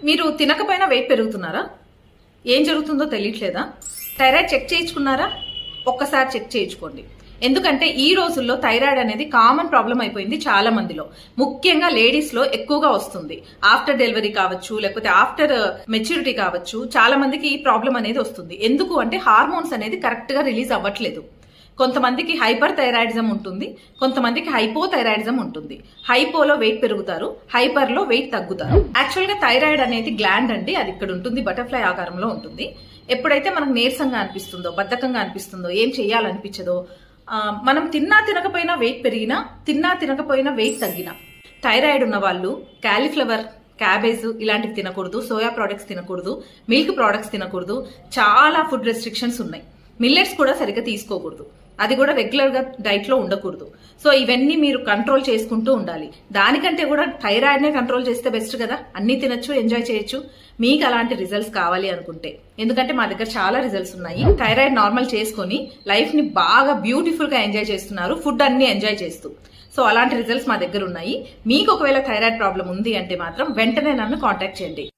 మీరు తినకపోయినా వెయిట్ పెరుగుతున్నారా? ఏం జరుగుతుందో తెలియట్లేదా? Thyroid check చేయించుకున్నారా? ఒక్కసారి చెక్ చేయించుకోండి. ఎందుకంటే ఈ రోజుల్లో థైరాయిడ్ అనేది కామన్ ప్రాబ్లం అయిపోయింది చాలా మందిలో. ముఖ్యంగా లేడీస్ లో ఎక్కువగా వస్తుంది. ఆఫ్టర్ డెలివరీ కావచ్చు, లేకపోతే ఆఫ్టర్ మెచ్యూరిటీ కావచ్చు, చాలా మందికి ఈ ప్రాబ్లం అనేది వస్తుంది. ఎందుకు అంటే హార్మోన్స్ అనేది కరెక్ట్ గా రిలీజ్ అవ్వట్లేదు. కొంతమందికి హైపర్ థైరాయిడిజం ఉంటుంది, కొంతమందికి హైపోథైరాయిడిజం ఉంటుంది. హైపోలో వెయిట్ పెరుగుతారు, హైపర్ లో వెయిట్ తగ్గుతారు. యాక్చువల్ గా థైరాయిడ్ అనేది గ్లాండ్ అండి, అది ఇక్కడ ఉంటుంది, బటర్ఫ్లై ఆకారంలో ఉంటుంది. ఎప్పుడైతే మనకు నీరసంగా అనిపిస్తుందో, బద్ధకంగా అనిపిస్తుందో, ఏం చేయాలనిపించదో, మనం తిన్నా తినకపోయినా వెయిట్ పెరిగినా, తిన్నా తినకపోయినా వెయిట్ తగ్గినా, థైరాయిడ్ ఉన్న వాళ్ళు కాలీఫ్లవర్, క్యాబేజ్ ఇలాంటివి తినకూడదు, సోయా ప్రోడక్ట్స్ తినకూడదు, మిల్క్ ప్రోడక్ట్స్ తినకూడదు, చాలా ఫుడ్ రెస్ట్రిక్షన్స్ ఉన్నాయి. మిల్లెట్స్ కూడా సరిగ్గా తీసుకోకూడదు, అది కూడా రెగ్యులర్ గా డైట్ లో ఉండకూడదు. సో ఇవన్నీ మీరు కంట్రోల్ చేసుకుంటూ ఉండాలి. దానికంటే కూడా థైరాయిడ్ నే కంట్రోల్ చేస్తే బెస్ట్ కదా. అన్ని తినొచ్చు, ఎంజాయ్ చేయొచ్చు. మీకు అలాంటి రిజల్ట్స్ కావాలి అనుకుంటే, ఎందుకంటే మా దగ్గర చాలా రిజల్ట్స్ ఉన్నాయి. థైరాయిడ్ నార్మల్ చేసుకుని లైఫ్ ని బాగా బ్యూటిఫుల్ గా ఎంజాయ్ చేస్తున్నారు, ఫుడ్ అన్ని ఎంజాయ్ చేస్తూ. సో అలాంటి రిజల్ట్స్ మా దగ్గర ఉన్నాయి. మీకు ఒకవేళ థైరాయిడ్ ప్రాబ్లం ఉంది అంటే మాత్రం వెంటనే నన్ను కాంటాక్ట్ చేయండి.